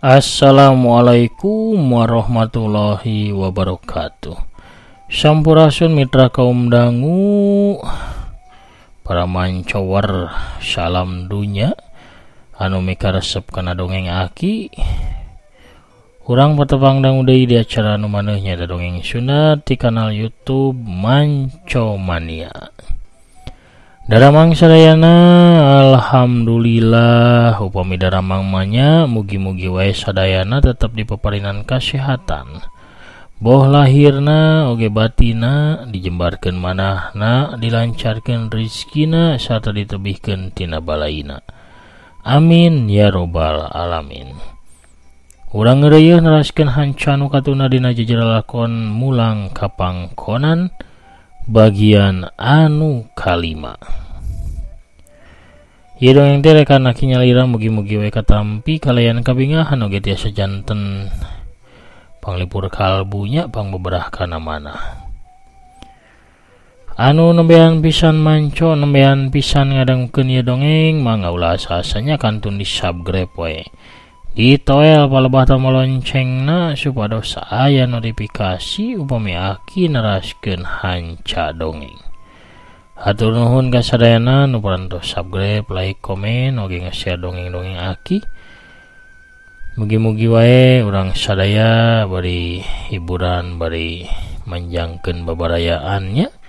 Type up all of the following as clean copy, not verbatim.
Assalamualaikum warahmatullahi wabarakatuh. Sampurasun mitra kaum dangu, para mancowar salam dunya anu mikaresep kana dongeng aki. Urang patepang dangu deui di acara anu maneh nya dongeng sunat di kanal YouTube Mancomania. Daramang sadayana alhamdulillah upami daramang manya mugi-mugi wae sadayana tetep dipeparinan kasehatan. Boh lahirna oge batina dijembarkeun manahna, dilancarkeun rezekina sarta ditebihkeun tina balaina. Amin ya robbal alamin. Urang ngeureuyeuh neraskeun hanca anu katuna dina jejer lakon Mulang Kapangkonan bagian anu kalima. Ieu dongeng teh rek kana kinyalira mugi-mugi we katampi kalayan kabingahan oge tiasa janten panglipur kalbunya pangbeberah kana mana. Anu nembean pisan manco, nembean pisan ngadangkeun ieu dongeng mangga ulah asa-asanya kantun di subscribe we. Ditoel palebah tombol loncengna supados aya notifikasi upami aki neraskeun hanca dongeng. Hatur nuhun ka sadayana nu parantos subscribe, like, komen, oge nge-share dongeng-dongeng aki. Mugi-mugi wae urang sadaya bari hiburan, bari manjangkeun babarayaannya.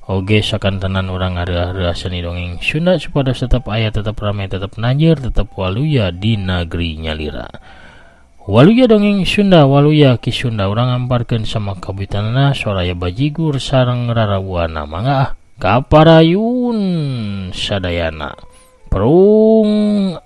Oge sakantenan urang areah-areah seni dongeng Sunda supados tetep aya, tetep rame, tetep najir, tetep waluya di negeri nyalira. Waluya dongeng Sunda, waluya ki Sunda urang amparkeun sama kabitanana soraya bajigur sareng rarabuana. Mangga kaparayun sadayana perung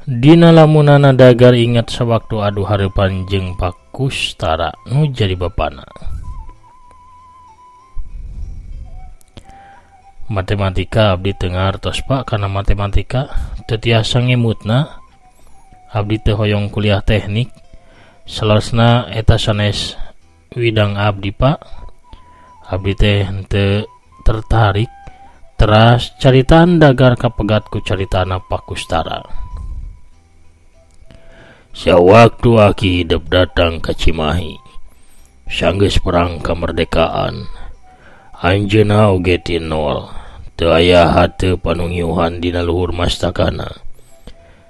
Dina lamunana dagar ingat sewaktu adu hareupan jeung Pakustara nu jadi bapana. Matematika abdi teu ngartos Pak, kana matematika teu tiasa ngemutna. Abdi teu hoyong kuliah teknik, salosna eta sanes widang abdi Pak. Abdi teh henteu tertarik teras caritaan dagar kapegat ku caritana Pakustara. Sewaktu aki hidup datang ke Cimahi, sanggeus perang kemerdekaan, anjeunna oge ti nol, teu aya hateu panungyuhan dina luhur mastakana.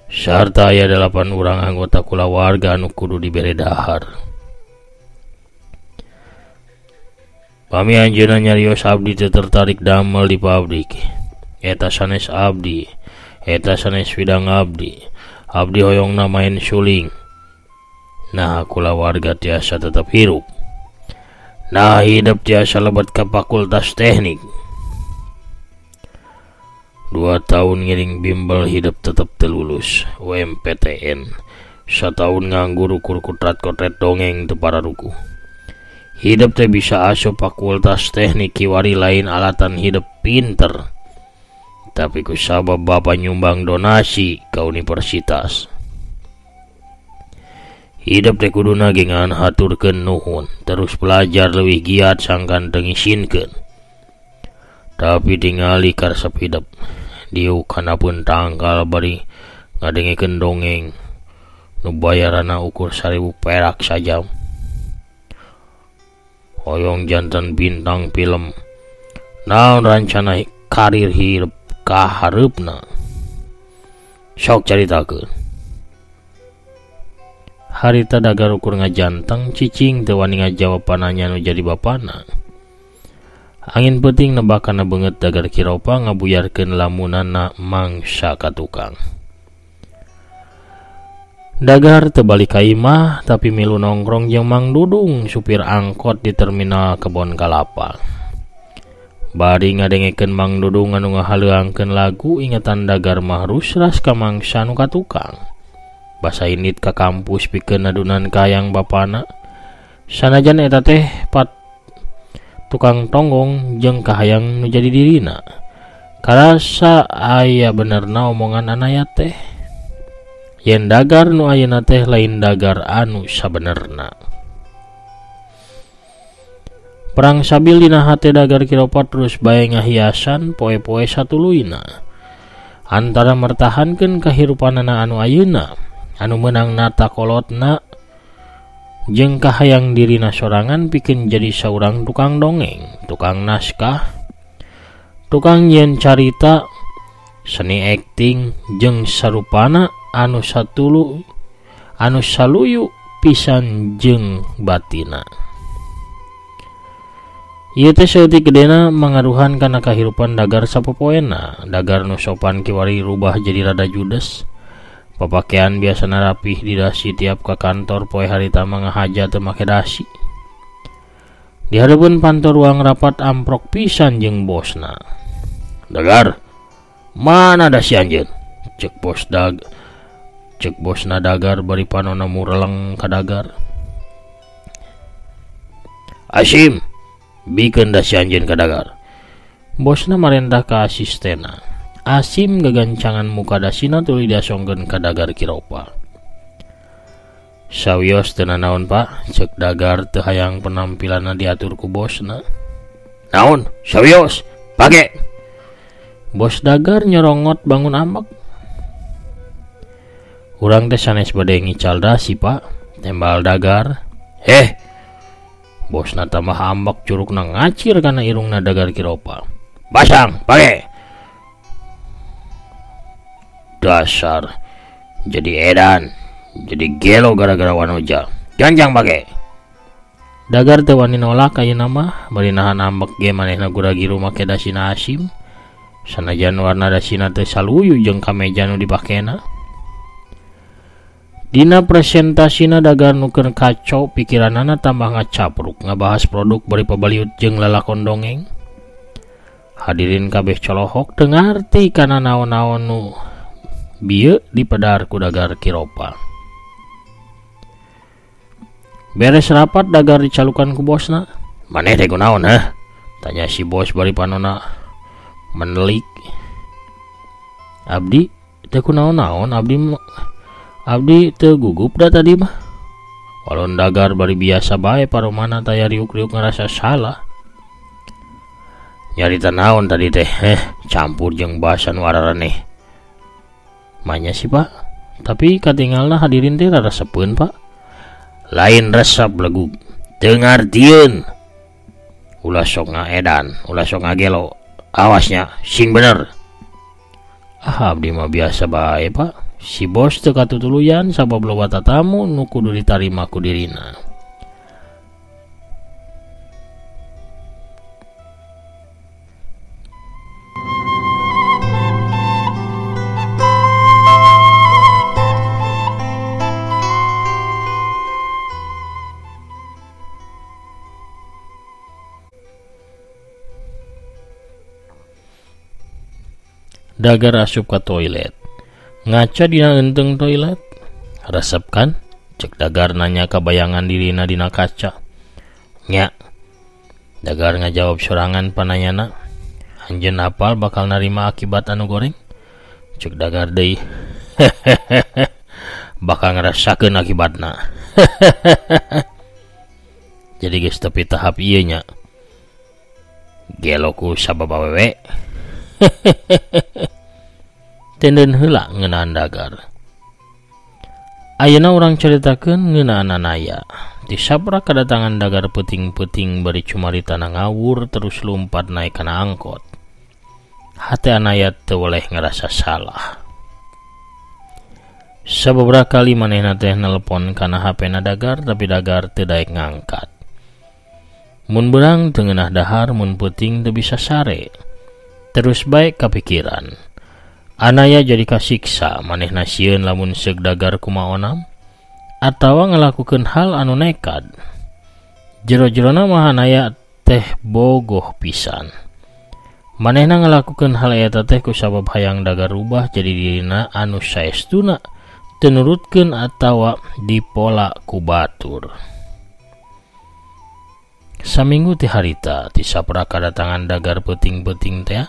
Sarta aya 8 urang anggota kulawarga anu kudu dibere dahar. Pami anjeunna nyarios abdi teu tertarik damel di pabrik. Eta sanes abdi, eta sanes widang abdi. Abdi hoyongna main suling. Nah kulawarga tiasa tetap hirup. Nah hidup tiasa lebat ke fakultas teknik. 2 tahun ngiring bimbel hidup tetap telulus UMPTN. 1 tahun nganggur ukur kutrat kotret dongeng teu pararuku. Hidup teh bisa asup fakultas teknik kiwari lain alatan hidup pinter. Tapi ku sabab bapa nyumbang donasi ke universitas. Hidup teh kuduna gengan haturkeun nuhun, terus belajar leuwih giat sangkan teu ngisinkeun. Tapi tingali karesep hidup diu kanapeun tangkal bari ngadengekeun dongeng nu bayarana ukur 1000 perak sajam. Hoyong janten bintang film, naon rancana karir hidup kahareupna, sok caritakeun. Harita dagar ukur ngajanteng cicing teu wani ngajawab pananya nu jadi bapana. Angin peuting nebakana beungeut dagar kiropa ngabuyarkeun lamunana mangsa ka tukang. Dagar teu balik ka imah tapi milu nongkrong jeung Mang Dudung supir angkot di terminal Kebon Kalapa. Bari ngadengekeun Mang Dudung anu ngahaleuangkeun lagu ingatan dagar mah rusras ka mangsa nu ka tukang. Basa indit ka kampus pikeun adunan kayang bapana. Sanajan eta teh pat tukang tonggong jeung kahayang nu jadi dirina. Karasa aya benerna omongan anaya teh. yen dagar nu ayeuna teh lain dagar anu sabenerna. Perang sabil dina hate dagar Kiropa terus bae ngahiasan poe-poe satuluyna antara mertahankeun kahirupanana anu ayeuna anu meunang nata kolotna jeung kahayang dirina sorangan pikeun jadi saurang tukang dongeng, tukang naskah, tukang nyen carita, seni akting jeung sarupana anu saluyu pisan jeung batina. Ieu teh seutik gedena mangaruhan kana kahirupan dagar sapopoena. Dagar nu sopan kiwari rubah jadi rada judes. Papakean biasana rapih di dasi tiap ka kantor poe harita mangahaja teu make dasi. Di hareupeun pantor ruang rapat amprok pisan jeung bosna. "Dagar, mana dasi anjeun?" Cek bosna dagar bari panonna mureleng ka dagar. "Asim, bikeun dasi anjeun ka dagar." Bosna marentah ka asistena. Asim gagancangan muka dasina tuluy diasongkeun ka dagar Kiropa. "Sawios teu nanaon Pak," cek dagar teu hayang penampilanna diatur ku bosna. "Naon? Sawios, pake." Bos dagar nyorongot bangun ambek. "Urang teh sanes bade ngical dasi Pak," tembal dagar. Bosna tambah ambek curugna ngacir kana irungna dagar Kiropa. "Basang, pake." Dasar jadi edan, jadi gelo gara-gara wanoja. Janjang pake. Dagar teu wani nolak ayeuna mah, bari nahan ambek ge manehna gura-giru make dasina Asim. Sanajan warna dasina teu saluyu jeung kameja nu dipakena. Dina presentasina dagar nu keur kacau, pikiranana tambah ngacapruk ngabahas produk bari pabaliut jeung lalakon dongeng. Hadirin kabeh colohok teu ngarti kana naon-naon nu bieu dipedar ku dagar Kiropa. Beres rapat dagar dicalukan ku bosna. "Maneh teh kunaon heh?" tanya si bos bari panonna menelik. "Abdi teh kunaon-naon, abdi teu gugup da tadi mah." Walon dagar bari biasa bae paromana taya riuk-riuk ngerasa salah. "Nyarita naon tadi teh? Campur jeung basa nu araraneh." "Manya sih Pak, tapi katinggalna hadirin teh raresepeun Pak." "Lain resep legug, teu ngartieun. Ulah sok ngaedan, ulah sok ngagelo. Awasnya sing bener." "Abdi mah biasa bae Pak." Si bos teu katutuluyan sabab loba tatamu nu kudu ditarima ku dirina. Dagar asup ka toilet. Ngaca dina enteng toilet. "Resep kan?" cek dagar nanya ka bayangan dirina dina kaca. "Nya." Dagar ngajawab sorangan pananyana. "Anjeun apal bakal narima akibat anu goreng?" Cek dagar deui. "Bakal ngarasakeun akibatna." Jadi geus tepi tahap ieu nya. "Gelo ku sabab awewe." Tenden heula ngeunaan dagar. Ayeuna urang caritakeun ngeunaan anaya. Di sabra kedatangan dagar peuting-peuting bari cumaritana ngawur terus lumpat naik kana angkot. Hate anaya teu boleh ngerasa salah. Sababaraha kali manehna teh nelpon kana HP-na dagar tapi dagar teu daek ngangkat. Mun beurang teu ngeunah dahar, mun peuting teu bisa sare. Terus bae kapikiran. Anaya jadi kasiksa manehna sieun lamun seug dagar kumaonam atawa ngalakukeun hal anu nekad. Jero-jerona mah anaya teh bogoh pisan. Manehna ngalakukeun hal eta teh kusabab hayang dagar rubah jadi dirina anu saestuna teu nurutkeun atawa dipola ku batur. Saminggu ti harita ti sapra kadatangan dagar peuting-peuting teh.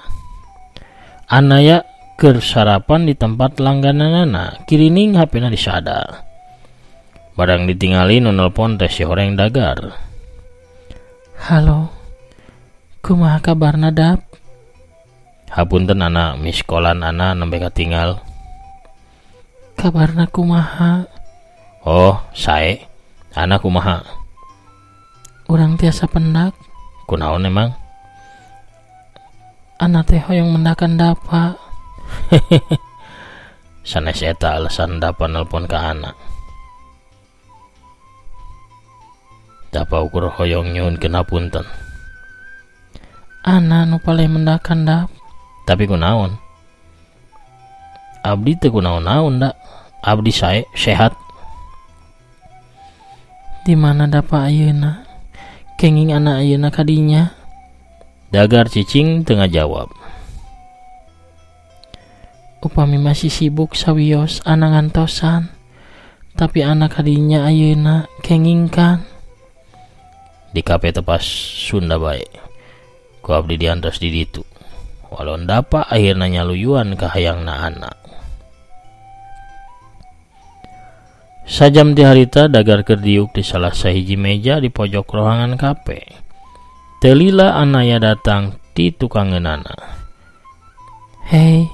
Anaya keur sarapan di tempat langgananana. Kirining HP-na disada. Barang ditinggali nu nelpon teh si horeng dagar. Halo, kumaha kabarna Dap? Hapunten ana miskolan ana nembe katinggal. Kabarna kumaha? Oh, sae. Ana kumaha? Urang tiasa pendak. Kunaon emang? Ana teh hoyong mendakan Dapa. Sanes eta alasan Dapa nelpon ka ana. Dapa ukur hoyong nyuhunkeun hapunten. Ana nu paleh mendakan Dap. Tapi kunaon? Abdi teu kunaon-naon da. Abdi sae sehat. Di mana Dapa ayeuna? Kenging anak ayeuna kadinya. Dagar cicing tengah jawab. Upami masih sibuk sawios anak ngantosan, tapi anak kadinya ayeuna kenging kan. Di kape tepas Sunda bae. Ku abdi diantos di ditu. Walau Dapa akhirna nyaluyuan ka hayangna anak. Sajam ti harita dagar keur diuk di salah sahiji meja di pojok ruangan kape. Telila anaya datang ti tukangeunana. Hei.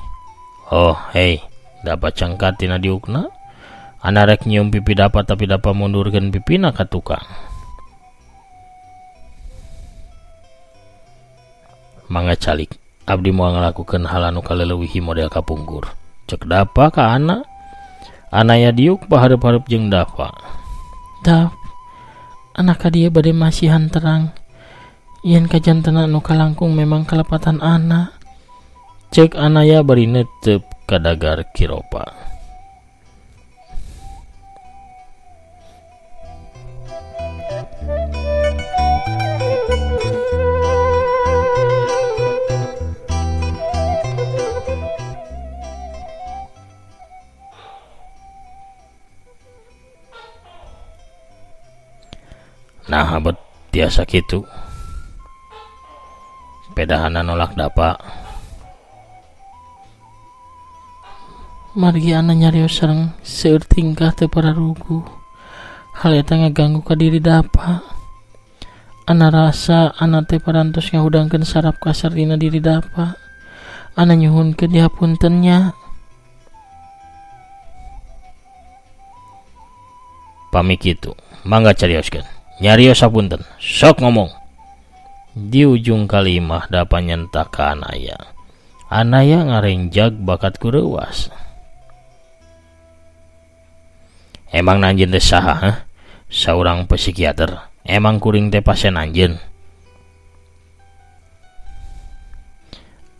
Oh, hei. Dapa cangkat tina diukna. Ana rek nyium pipi Dapa tapi Dapa mundurkeun pipina ka tukang. Mangga calik. Abdi moal ngalakukeun hal anu kaleuwih model kapungkur. Cek Dapa ka anak. Anaya diuk pahareup-hareup jeung Dapa. Dap, anak ka dieu bade masihan terang. Yen kajantena anu kalangkung memang kalepatan anak. Cek anaya bari neuteup ka dagar Kiropa. Nah, abet tiasa kitu. Pedahana nolak Dapa. Margi ana nyarios sareng seueur tingkah teu pararugu. Hal eta ngaganggu ka diri Dapa. Ana rasa ana teh parantos ngahudangkeun saraf kasar dina diri Dapa. Ana nyuhunkeun dihapuntennya. Pami kitu, mangga carioskeun. Nyarios sapunten, sok ngomong. Di ujung kalimah Dapa nyentak ka anaya. Anaya ngarenjag bakat kureuwas. Emang nanjeun teh saha? Saurang psikiater. Emang kuring teh pasien anjeun.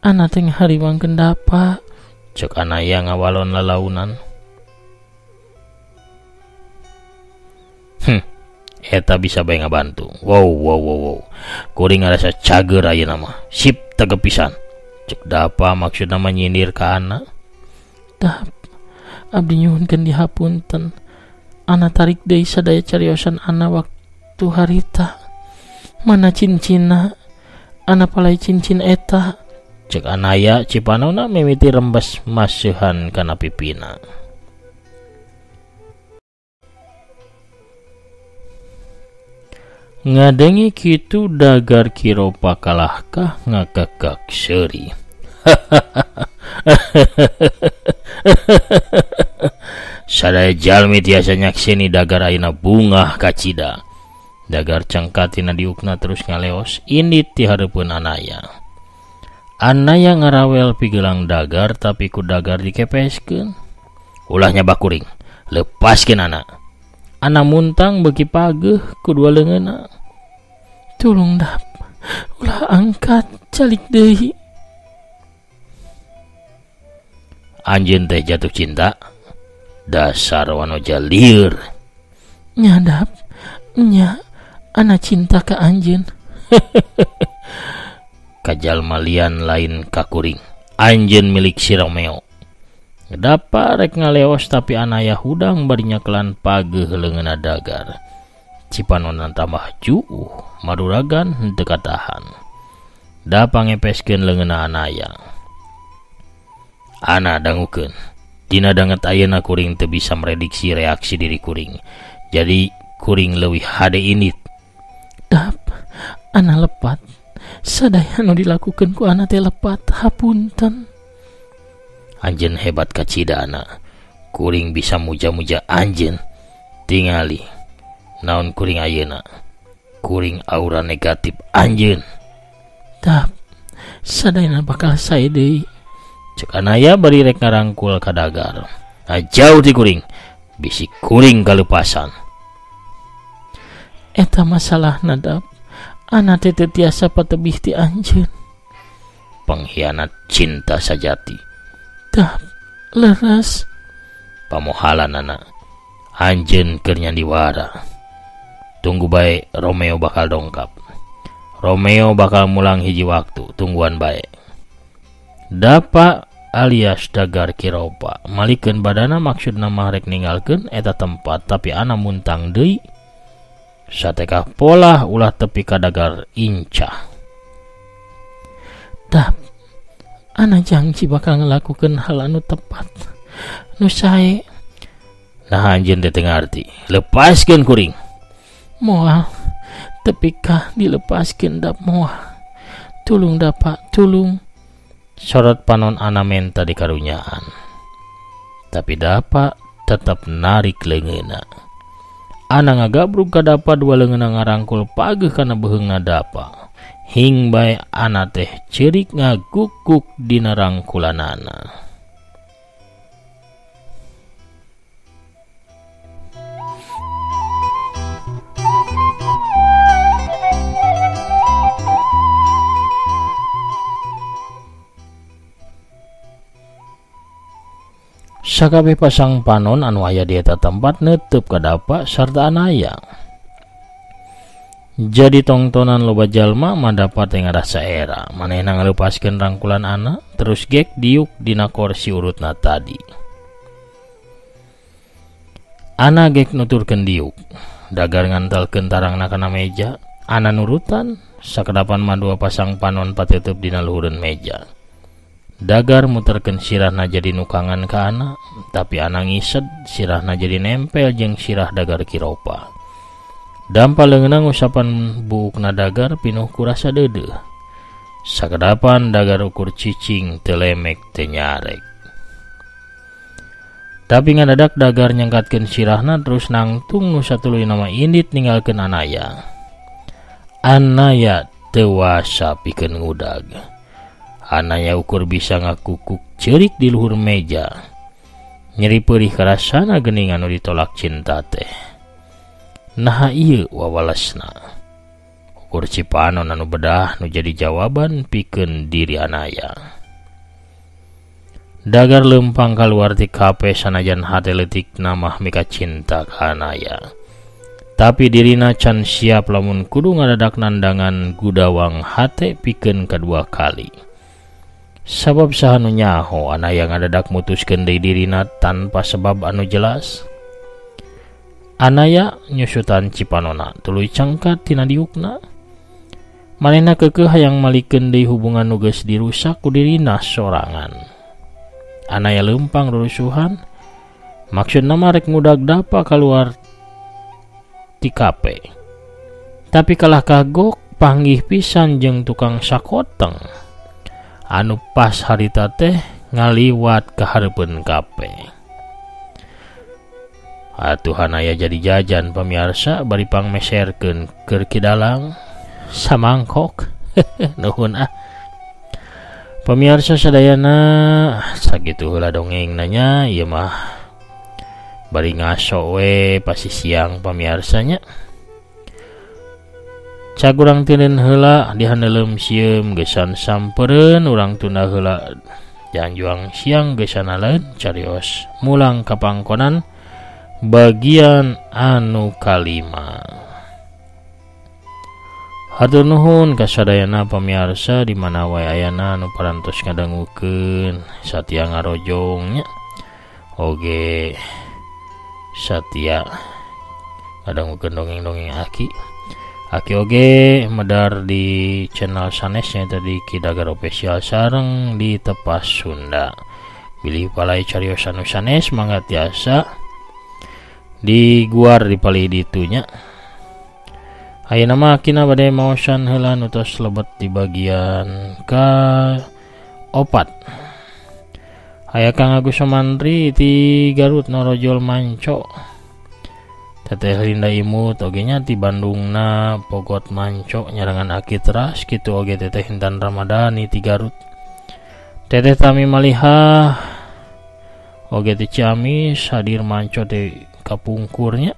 Ana teh ngahariwangkeun Dapa. Cek anaya ngawalon lalaunan. Eta bisa bae ngabantu. Wow. Kuring ngarasa cager ayeuna mah. Sip tegep pisan. Cek Dapa maksudna menyindir ka anak. Dap, abdi nyuhunkeun dihapunten. Ana tarik deui sadaya cariosan ana waktu harita. Mana cincinna? Ana palai cincin eta. Cek anaya cipanona mimiti rembes maseuhan kana pipina. Ngadengi kitu dagar Kiropa kalahkah ngakakak seuri. Sadaya jalmi tiasa nyakseni dagar ayeuna bungah kacida. Dagar cangkat tina diukna terus ngaleos indit ti hareupeun anaya. Anaya ngarawel pigelang dagar tapi ku dagar dikepeskeun. Ulahnya bakuring, lepaskeun anak. Ana muntang beuki pageuh kedua leungeunna. Tulung Dap, ulah angkat calik deui. Anjeun teh jatuh cinta. Dasar wanoja lieur. Nya Dap, nya ana cinta ka anjeun. Kajalma lian lain kakuring. Anjeun milik si Romeo. Dapa rek ngaleos tapi anaya hudang barinya kelan pageuh leungeunna dagar. Cipanonna tambah juuh, maduragan henteu katahan. Dapa ngepeskeun leungeunna anaya. Ana dangukeun. Dina danget ayeuna kuring teu bisa merediksi reaksi diri kuring. Jadi kuring leuwih hade init. Dap, ana lepat. Sadaya anu dilakukeun ku ana teh lepat. Hapunten. Anjeun hebat kacidana. Kuring bisa muja-muja anjeun. Tingali. Naon kuring ayeuna? Kuring aura negatif anjeun. Dap, sadayana bakal sae deui. Cek anaya bari rek ngarangkul ka Dagar. Jauh ti kuring. Bisi kuring kalupasan. Eta masalahna Dap. Ana teh teu tiasa patebih ti anjeun. Pengkhianat cinta sajati. Dap, leres. Pamohalan anak. Anjeun keur nyandiwara. Tunggu bae Romeo bakal dongkap. Romeo bakal mulang hiji waktu. Tungguan bae. Dapa alias Dagar Kiropa malikeun badana maksudna mah rek ninggalkeun eta tempat tapi ana muntang deui. Satekah pola ulah tepi ka Dagar incah. Dap, ana janji bakal ngelakukeun hal anu tepat. Nu sae. Nah anjeun teh teu ngarti. Lepaskeun kuring. Moal. Tepi kah dilepaskeun Dap moal. Tulung Dapa, tulung. Sorot panon ana menta di karunyaan. Tapi Dapa tetap narik leungeuna. Ana ngagabrug ka Dapa dua leungeuna ngarangkul pageuh kana beheungna Dapa. Hing bae ana teh ceurik ngagukuk dina rangkulanana. Sakabeh pasang panon anu aya di eta tempat neuteub ka Dapa sarta anaya. Jadi tongtonan loba jalma mah Dapa teh ngarasa era. Manehna ngalepaskeun rangkulan ana terus gek diuk dina kursi urutna tadi. Ana gek nuturkeun diuk. Dagar ngantalkeun tarangna kana meja. Ana nurutan sakedapan mah dua pasang panon pateuteub dina luhureun meja. Dagar muterkeun sirahna jadi nukangan ka ana, tapi ana ngised sirahna jadi nempel jeung sirah Dagar Kiropa. Dampa leungeunna ngusapan buukna Dagar pinuh ku rasa deudeuh. Sakedapan Dagar ukur cicing teu lemek teu nyarek. Tapi ngadadak Dagar nyangkatkeun sirahna terus nangtung nu satuluy nama indit ninggalkeun anaya. Anaya teu wasa pikeun ngudag. Anaya ukur bisa ngakukuk ceurik di luhur meja. Nyeri peurih karasana geuning anu ditolak cinta teh. Nah ieu wawalasna. Ukur cipanon anu bedah nu jadi jawaban pikeun diri anaya. Dagar lempang kaluar ti kape sanajan hate leutikna mah mika cinta ka anaya. Tapi dirina can siap lamun kudu ngadadak nandangan gudawang hate pikeun kadua kali. Sabab saha nu nyaho anaya ngadadak mutuskeun deui dirina tanpa sebab anu jelas. Anaya nyusutan cipanona tuluy cangkat tina diukna. Manehna keukeuh hayang malikeun deui hubungan nu geus dirusak ku dirina sorangan. Anaya leumpang rurusuhan. Maksudna mah rek ngudag Dapa kaluar ti kape. Tapi kalah kagok panggih pisan jeung tukang sakoteng. Anu pas harita teh ngaliwat ka hareupeun kape. Atuhan aya jadi jajan pamirsa bari pangmeserkeun keur kidalang samangkok. Nuhun ah. Pamirsa sadayana sakitu heula dongeng nanya ieu mah bari ngaso we pasi siang pamirsanya. Cagurang teuneun heula dihandelem sieum geusan sampeureun urang tunda heula janjuang siang geusan aleun carios mulang ka pangkonan bagian anu kalima. Hatur nuhun ka sadayana pamirsa di mana wae ayana anu parantos ngadangukeun satia ngarojongnya. Oge satia ngadangukeun dongeng-dongeng Aki. Aki oge medar di channel sanesnya tadi Ki Dagar Official sareng di Tepas Sunda. Bilih palai carios anu sanes mangga tiasa diguar di palih ditunya. Ayeuna mah kina bade maosan heula nu tos lebet di bagian ka 4. Aya Kang Agus Sumantri ti Garut Norojol Manco. Teteh Linda Imut oge nya ti Bandungna Pogot Manco nyarangan Aki Teras kitu oge Teteh Intan Ramadhani ti Garut. Teteh Tami Malihah oge ti Ciamis hadir manco ti kapungkurnya.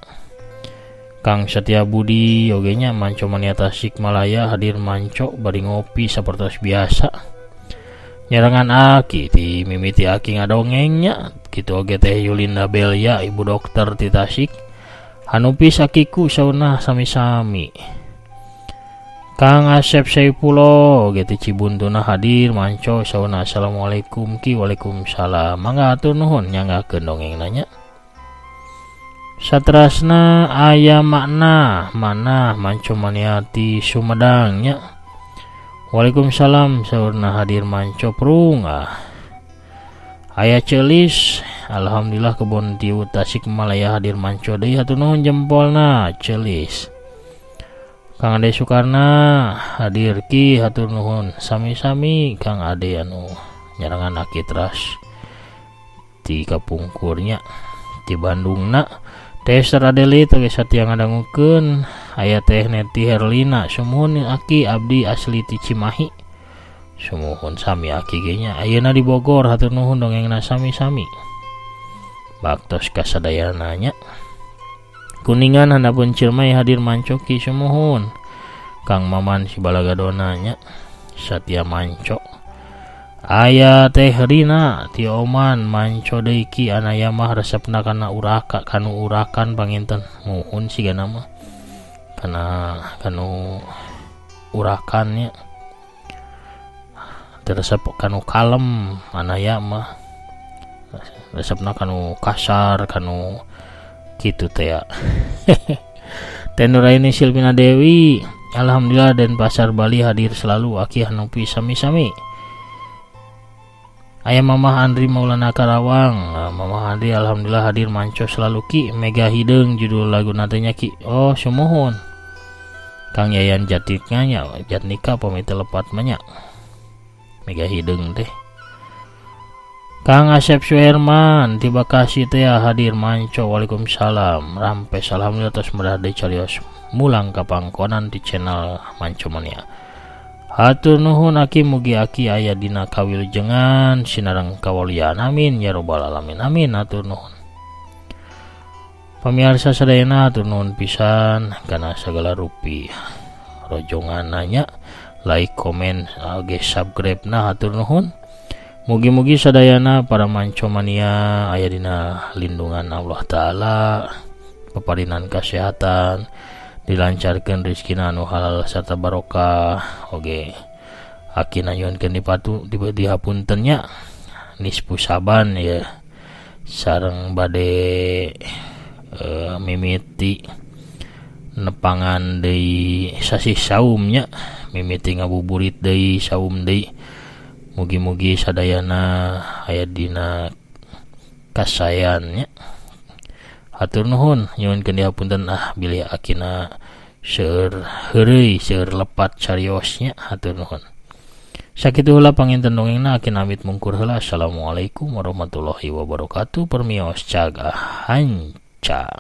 Kang Setia Budi oge nya manco mania Tasikmalaya hadir manco bari ngopi sapertos biasa. Nyarangan Aki ti mimiti Aki ngadongengnya kitu oge Teh Yulinda Belia ibu dokter ti Tasik. Hanupis Akiku sauna sami-sami. Kang Asep Saipullah gitu Cibuntuna hadir manco sauna assalamualaikum ki waalaikumsalam. Mangga atur nuhun nyanggakeun dongeng nanya. Satrasna aya makna mana manco maniati Sumedangnya. Waalaikumsalam saurna hadir manco prung. Aya Celis alhamdulillah kebon tiu Tasikmalaya hadir manco deui hatur nuhun jempolna Celis. Kang Ade Sukarna hadir ki hatur nuhun sami-sami Kang Ade anu nyarangan Aki Teras ti kapungkurnya ti Bandungna. Teh Saradeli toge satia ngadangukeun. Aya Teh Neti Herlina sumuhun Aki abdi asli ti Cimahi. Sumuhun sami Aki ge nya ayeuna di Bogor hatur nuhun dongengna sami-sami. Baktos kasadayana nya. Kuningan handapun Cilmai hadir manco ki sumuhun. Kang Maman si Balagadona nya satia manco. Aya Teh Rina ti Oman manco deui ki anaya mah resepna kana uraka kanu urakan panginten muhun sigana mah kana kanu urakannya resep kanu kalem anaya mah resepna kanu kasar kanu gitu teh ya. Tenuraini Silvina Dewi alhamdulillah dan Pasar Bali hadir selalu Aki hanupi sami-sami. Aya Mamah Andri Maulana Karawang. Mamah Andri alhamdulillah hadir manco selalu ki. Mega Hideung judul lagu natenya ki. Oh sumuhun. Kang Yayan Jatnika pamit lepat banyak. Mega Hideung teh. Kang Asep Suherman ti Bekasi teh hadir manco. Waalaikumsalam. Rampes alhamdulillah tos medah deui carios mulang ka pangkonan di channel Manco Mania. Hatur nuhun Aki mugi Aki aya dina kawilujengan sinareng kawalian amin ya robbal alamin amin. Hatur nuhun. Pamirsa sadayana hatur nuhun pisan kana sagala rupi rojongan nanya like komen oge subscribe na hatur nuhun. Mugi-mugi sadayana para Manco Mania aya dina lindungan Allah Ta'ala, peparinan kesehatan, dilancarkeun rezekina anu halal sarta barokah. Oge Aki nanyuhunkeun di hapuntennya nispu saban ya sareng bade mimiti nepangan deui sasih saumnya mimiti ngabuburit deui saum deui. Mugi-mugi sadayana aya dina kasayannya. Hatur nuhun nyuhunkeun dihapunten bilih Akina seueur heureuy seueur lepat cariosnya. Hatur nuhun. Sakitu heula panginten dongengna Aki namit mungkur heula. Assalamualaikum warahmatullahi wabarakatuh. Permios caga hanca.